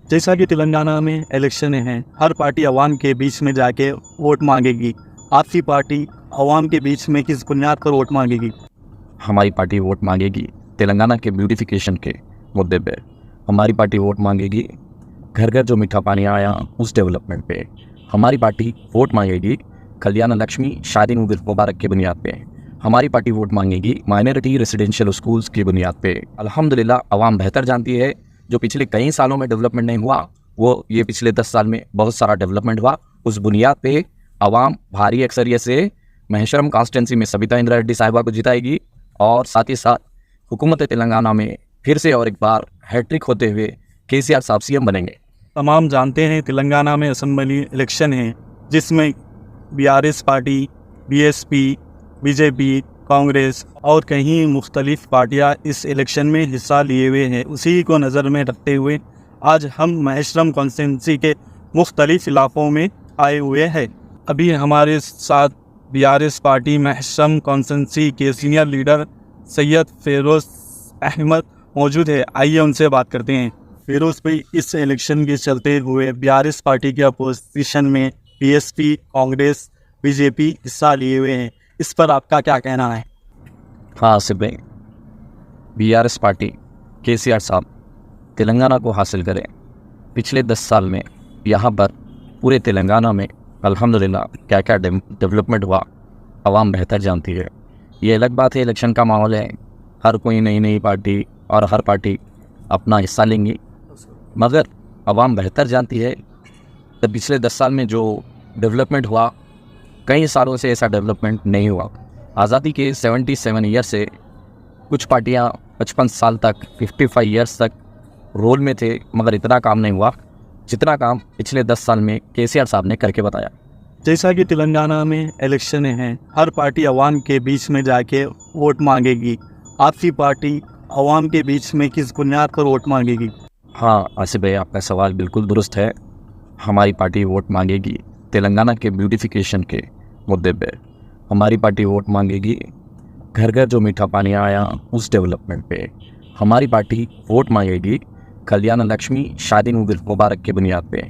जैसा कि तेलंगाना में इलेक्शन हैं, हर पार्टी अवाम के बीच में जाके वोट मांगेगी। आपकी पार्टी अवाम के बीच में किस बुनियाद पर वोट मांगेगी? हमारी पार्टी वोट मांगेगी तेलंगाना के ब्यूटिफिकेशन के मुद्दे पे। हमारी पार्टी वोट मांगेगी घर घर जो मीठा पानी आया उस डेवलपमेंट पे। हमारी पार्टी वोट मांगेगी कल्याण लक्ष्मी शादी मुबारक की बुनियाद पे। हमारी पार्टी वोट मांगेगी माइनॉरिटी रेसिडेंशियल स्कूल्स की बुनियाद पे। अल्हम्दुलिल्लाह आवाम बेहतर जानती है, जो पिछले कई सालों में डेवलपमेंट नहीं हुआ वो ये पिछले 10 साल में बहुत सारा डेवलपमेंट हुआ। उस बुनियाद पे आवाम भारी अक्सरियत से महेश्वरम कॉन्स्टिट्यूंसी में सबिता इंद्रा रेड्डी साहिबा को जिताएगी और साथ ही साथ हुकूमत तेलंगाना में फिर से और एक बार हैट्रिक होते हुए केसीआर साहब सीएम बनेंगे। तमाम जानते हैं तेलंगाना में असेंबली इलेक्शन है, जिसमें BRS party, BSP, BJP, Congress और कई मुख्तलिफ पार्टियां इस इलेक्शन में हिस्सा लिए हुए हैं। उसी को नज़र में रखते हुए आज हम महेश्वरम कॉन्स्टिट्यूंसी के मुख्तलिफ इलाक़ों में आए हुए हैं। अभी हमारे साथ बीआरएस पार्टी महेश्वरम कॉन्स्टिट्यूंसी के सीनियर लीडर सैयद फिरोज़ अहमद मौजूद है। आइए उनसे बात करते हैं। फिरोज़ भाई, इस इलेक्शन के चलते हुए बीआरएस पार्टी के अपोजिशन में बीएसपी, कांग्रेस, बीजेपी हिस्सा लिए हुए हैं, इस पर आपका क्या कहना है? हाँ आसिफ भाई, बीआरएस पार्टी केसीआर साहब तेलंगाना को हासिल करें। पिछले 10 साल में यहाँ पर पूरे तेलंगाना में अल्हम्दुलिल्लाह क्या क्या डेवलपमेंट हुआ आवाम बेहतर जानती है। ये अलग बात है, इलेक्शन का माहौल है, हर कोई नई पार्टी और हर पार्टी अपना हिस्सा लेंगी, मगर आवाम बेहतर जानती है। तो पिछले 10 साल में जो डेवलपमेंट हुआ, कई सालों से ऐसा डेवलपमेंट नहीं हुआ। आज़ादी के 77 ईयर से कुछ पार्टियां 55 साल तक, 55 ईयर्स तक रोल में थे, मगर इतना काम नहीं हुआ जितना काम पिछले 10 साल में केसीआर साहब ने करके बताया। जैसा कि तेलंगाना में इलेक्शन हैं, हर पार्टी अवाम के बीच में जाके वोट मांगेगी। आपकी पार्टी अवाम के बीच में किस बुनियाद पर वोट मांगेगी? हाँ आसिफ भाई, आपका सवाल बिल्कुल दुरुस्त है। हमारी पार्टी वोट मांगेगी तेलंगाना के ब्यूटिफिकेशन के मुद्दे पे। हमारी पार्टी वोट मांगेगी घर घर जो मीठा पानी आया उस डेवलपमेंट पे। हमारी पार्टी वोट मांगेगी कल्याण लक्ष्मी शादी मुबारक की बुनियाद पे।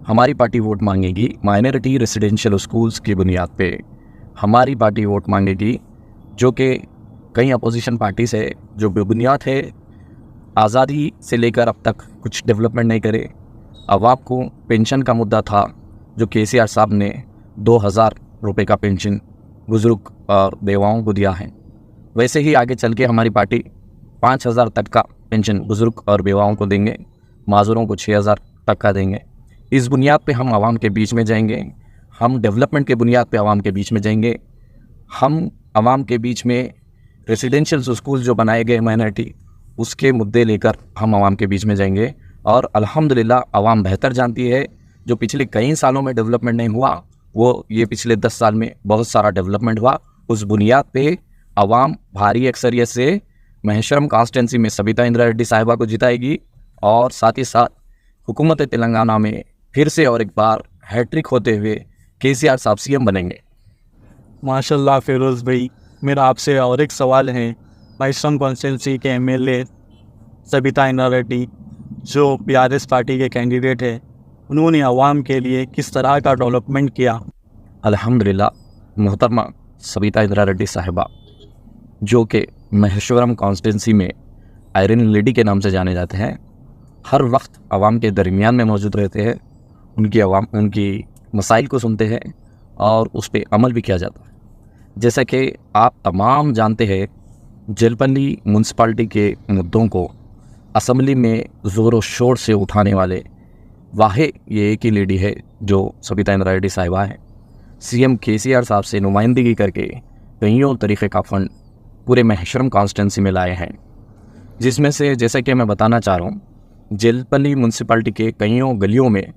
हमारी पार्टी वोट मांगेगी माइनॉरिटी रेसिडेंशियल स्कूल्स की बुनियाद पे। हमारी पार्टी वोट मांगेगी, जो कि कई अपोजिशन पार्टी से जो बुनियाद है आज़ादी से लेकर अब तक कुछ डेवलपमेंट नहीं करे। अवाम को पेंशन का मुद्दा था, जो केसीआर साहब ने 2000 रुपये का पेंशन बुज़ुर्ग और बेवाओं को दिया है, वैसे ही आगे चल के हमारी पार्टी 5000 तक का पेंशन बुज़ुर्ग और बेवाओं को देंगे, माजूरों को 6000 तक का देंगे। इस बुनियाद पे हम आवाम के बीच में जाएंगे, हम डेवलपमेंट के बुनियाद पे आवाम के बीच में जाएंगे। हम आवाम के बीच में रेसिडेंशियल स्कूल जो बनाए गए माइनॉरिटी, उसके मुद्दे लेकर हम आवाम के बीच में जाएंगे। और अल्हम्दुलिल्लाह आवाम बेहतर जानती है, जो पिछले कई सालों में डेवलपमेंट नहीं हुआ वो ये पिछले 10 साल में बहुत सारा डेवलपमेंट हुआ। उस बुनियाद पे आवाम भारी अक्सरियत से महेश्वरम कॉन्स्टिट्यूंसी में सबिता इंद्रा रेड्डी साहिबा को जिताएगी और साथ ही साथ हुकूमत तेलंगाना में फिर से और एक बार हैट्रिक होते हुए केसीआर साहब सीएम बनेंगे। माशाल्लाह फिरोज़ भाई, मेरा आपसे और एक सवाल है। महेश्वरम कॉन्स्टिट्यूंसी के एमएलए सबिता इंद्रा रेड्डी, जो बीआरएस पार्टी के कैंडिडेट है, उन्होंने आवाम के लिए किस तरह का डेवलपमेंट किया? अल्हम्दुलिल्लाह मोहतरमा सबिता इंद्रा रेड्डी साहिबा, जो कि महेश्वरम कॉन्स्टिट्यूंसी में आयरन लेडी के नाम से जाने जाते हैं, हर वक्त आवाम के दरमियान में मौजूद रहते हैं। उनकी मसाइल को सुनते हैं और उस पर अमल भी किया जाता है। जैसा कि आप तमाम जानते हैं, जेलपल्ली म्यूनसिपाल्टी के मुद्दों को असम्बली में ज़ोर व शोर से उठाने वाले वाहे ये एक ही लेडी है जो सबिता इंद्रा रेड्डी साहिबा है। सीएम केसीआर साहब से नुमाइंदगी करके कईयों तरीक़े का फ़ंड पूरे महेश्वरम कॉन्स्टिट्यूंसी में लाए हैं, जिसमें से जैसे कि मैं बताना चाह रहा हूँ, जेलपल्ली म्यूनसिपाल्टी के कईयों गलियों में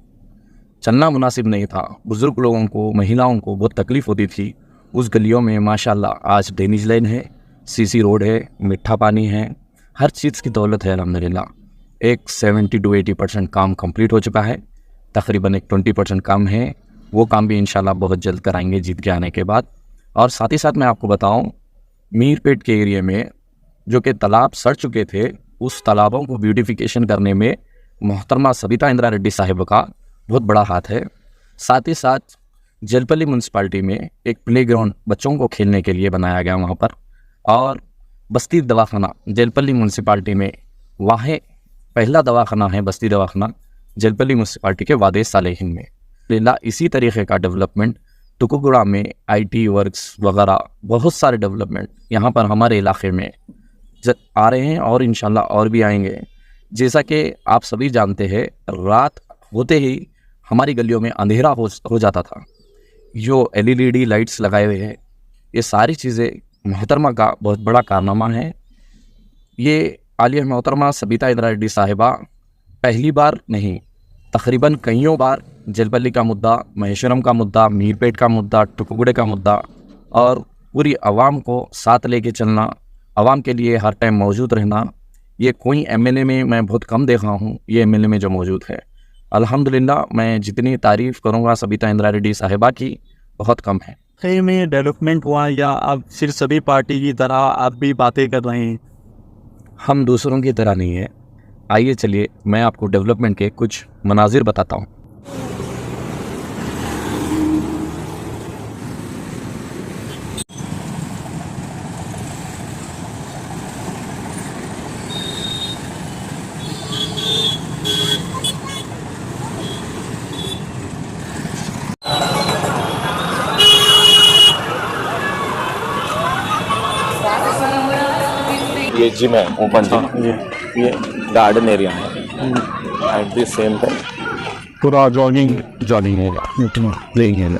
चलना मुनासिब नहीं था। बुज़ुर्ग लोगों को, महिलाओं को बहुत तकलीफ़ होती थी। उस गलियों में माशाल्लाह आज ड्रेनेज लाइन है, सीसी रोड है, मीठा पानी है, हर चीज़ की दौलत है अल्हम्दुलिल्लाह। एक 70 to 80% काम कंप्लीट हो चुका है, तकरीबन एक 20% काम है, वो काम भी इंशाल्लाह बहुत जल्द कराएंगे जीत के आने के बाद। और साथ ही साथ मैं आपको बताऊं, मीरपेट के एरिया में जो कि तालाब सड़ चुके थे, उस तालाबों को ब्यूटिफिकेशन करने में मोहतरमा सबिता इंदिरा रेड्डी साहिबा का बहुत बड़ा हाथ है। साथ ही साथ जलपल्ली म्यूनसिपाल्टी में एक प्लेग्राउंड बच्चों को खेलने के लिए बनाया गया वहाँ पर, और बस्ती दवाखाना जलपल्ली म्यूनसिपाल्टी में वहाँ पहला दवाखाना है, बस्ती दवाखाना जलपल्ली म्यूनसिपाल्टी के वादे सालेहिन में। लीला इसी तरीके का डेवलपमेंट टुकुगुड़ा में IT वर्क्स वगैरह बहुत सारे डेवलपमेंट यहाँ पर हमारे इलाके में आ रहे हैं और इंशाल्लाह और भी आएंगे। जैसा कि आप सभी जानते हैं, रात होते ही हमारी गलियों में अंधेरा हो जाता था। जो LED लाइट्स लगाए हुए हैं, ये सारी चीज़ें मोहतरमा का बहुत बड़ा कारनामा है। ये आलिया मोहतरमा सबिता इंदिरा रेड्डी साहिबा पहली बार नहीं, तकरीबन कईयों बार जलपल्ली का मुद्दा, महेश्वरम का मुद्दा, मीरपेट का मुद्दा, टुकुगुड़े का मुद्दा और पूरी आवाम को साथ लेके चलना, आवाम के लिए हर टाइम मौजूद रहना, ये कोई MLA में मैं बहुत कम देखा हूँ। ये MLA में जो मौजूद है, अल्हम्दुलिल्लाह, मैं जितनी तारीफ़ करूँगा सबिता इंदिरा रेड्डी साहिबा की बहुत कम है। सही में डेवलपमेंट हुआ या अब फिर सभी पार्टी की तरह आप भी बातें कर रहे हैं? हम दूसरों की तरह नहीं है। आइए चलिए मैं आपको डेवलपमेंट के कुछ मनाजिर बताता हूँ। ये जिम है, ओपन जिम। ये गार्डन एरिया है। एट द सेम टाइम पूरा जॉगिंग है।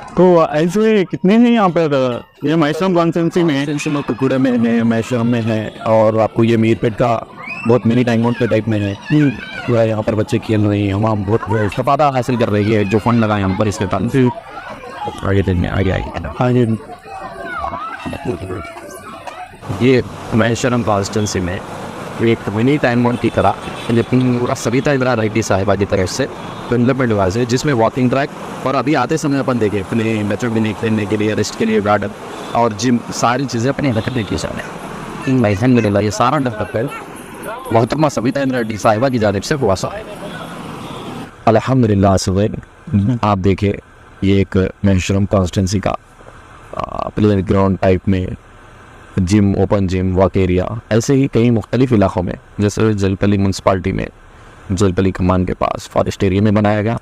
तो ऐसे कितने हैं यहाँ पर? ये महेश्वरम कॉन्स्टिट्यूंसी में टुकुड़े में है, महेश्वरम में है, और आपको ये मीरपेट का बहुत मिनी डायमंड के टाइप में है। पूरा यहाँ पर बच्चे खेल रहे हैं, वहाँ बहुत सफादा हासिल कर रही है जो फंड लगा यहाँ पर इसके ताल्लुक। आगे हाँ जी। ये महेश्वरम कॉन्स्टिट्यूंसी में एक मिनी डायमंड की तरह, लेकिन पूरा सबिता इंदिरा रेड्डी साहिबा की तरफ से डेवलपमेंट हुआ है, जिसमें वॉकिंग ट्रैक और अभी आते समय अपन देखे अपने बच्चों के लिए खेलने के लिए, रेस्ट के लिए गार्डन और जिम, सारी चीज़ें अपने रखने की सामने लाइसेंस मिलेगा। ये सारा डेवलपमेंट मोहतरमा सबिता इंदिरा रेड्डी साहिबा की जानिब से हुआ सा है, अल्हम्दुलिल्लाह। सुबह आप देखे ये एक महेश्वरम कॉन्स्टिट्यूंसी का प्ले ग्राउंड टाइप में gym, open gym, walk area, ऐसे ही कई मुख्तलिफ इलाक़ों में, जैसे जलपल्ली म्यूनसिपाल्टी में जलपल्ली कमान के पास फॉरेस्ट एरिया में बनाया गया,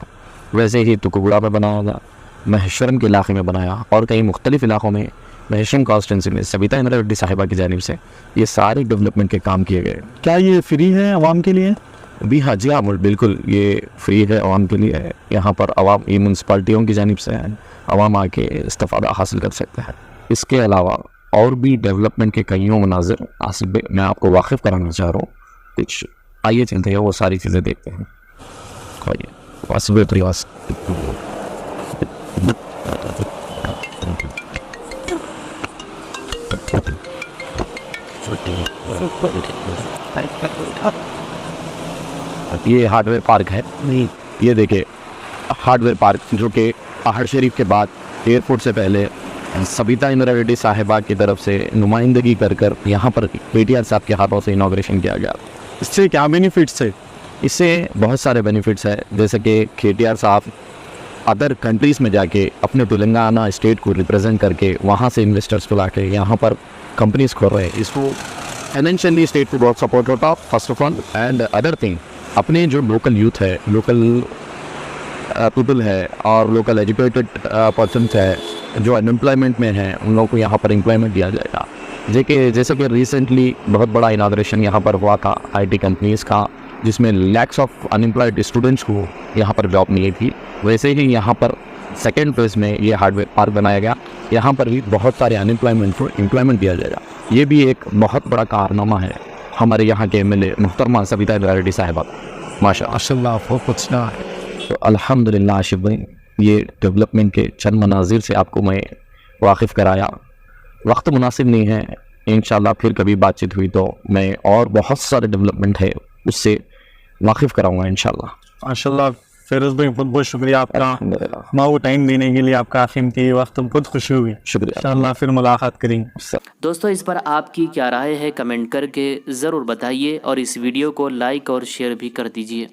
वैसे ही टुकुगुड़ा में बनाया गया, महेश्वरम के इलाके में बनाया, और कई मुख्तलिफ इलाक़ों में महेश्वरम कॉन्स्टिट्यूंसी में सबिता इंदिरा रेड्डी साहिबा की जानिब से ये सारे डेवलपमेंट के काम किए गए। क्या ये फ्री है आवाम के लिए? भी हाँ जी, हाँ बिल्कुल, ये फ्री है, आवाम के लिए है। यहाँ पर आवाम, ये म्यूनसिपाल्टियों की जानिब से है, आवाम आके इस्तेफ़ादा हासिल कर सकते हैं। इसके अलावा और भी डेवलपमेंट के कईयों मनाज़िर हासिल मैं आपको वाकिफ़ कराना चाह रहा हूँ कुछ। आइए चलते हैं, वो सारी चीज़ें देखते हैं। आइए वासिफ प्रयास। ये हार्डवेयर पार्क है। ये देखिए हार्डवेयर पार्क, जो कि पहाड़ शरीफ के बाद एयरपोर्ट से पहले सबिता इंदिरा रेड्डी साहिबा की तरफ से नुमाइंदगी कर यहाँ पर KTR साहब के हाथों से इनाग्रेशन किया गया। इससे क्या बेनिफिट्स है? इससे बहुत सारे बेनिफिट्स है, जैसे कि KTR साहब अदर कंट्रीज़ में जाके अपने तेलंगाना स्टेट को रिप्रेजेंट करके वहाँ से इन्वेस्टर्स को लाके यहाँ पर कंपनीज खोल रहे हैं। इसको फाइनेंशियली स्टेट को बहुत सपोर्ट होता है first of all, and other thing अपने जो लोकल यूथ है, लोकल पीपल है और लोकल एजुकेटेड पर्सन है जो अनएम्प्लॉयमेंट में है, उन लोगों को यहाँ पर एम्प्लॉयमेंट दिया जाएगा। जैसे कि रिसेंटली बहुत बड़ा इनाग्रेशन यहाँ पर हुआ था IT कंपनीज़ का, जिसमें लैक्स ऑफ अनएम्प्लॉयड स्टूडेंट्स को यहाँ पर जॉब मिली थी। वैसे ही यहाँ पर सेकेंड फेज़ में ये हार्डवेयर पार्क बनाया गया, यहाँ पर भी बहुत सारे अनएम्प्लॉयमेंट को एम्प्लॉयमेंट दिया जाएगा। ये भी एक बहुत बड़ा कारनामा है हमारे यहाँ के MLA मोहतरमा सबिता इंदिरा रेड्डी साहिबा, माशाअल्लाह बहुत कुछ ना है। तो अल्हम्दुलिल्लाह आशिफ भाई, ये डेवलपमेंट के चंद मनाजिर से आपको मैं वाकिफ़ कराया। वक्त मुनासिब नहीं है, इंशाल्लाह फिर कभी बातचीत हुई तो मैं और बहुत सारे डेवलपमेंट है उससे वाकिफ़ कराऊंगा इंशाल्लाह। माशाल्लाह फिरोज़ भाई, बहुत बहुत शुक्रिया आपका, माओ टाइम देने के लिए, आपका कीमती वक्त, बहुत खुशी हुई। शुक्रिया, इंशाल्लाह फिर मुलाकात करेंगे। दोस्तों, इस पर आपकी क्या राय है कमेंट करके ज़रूर बताइए और इस वीडियो को लाइक और शेयर भी कर दीजिए।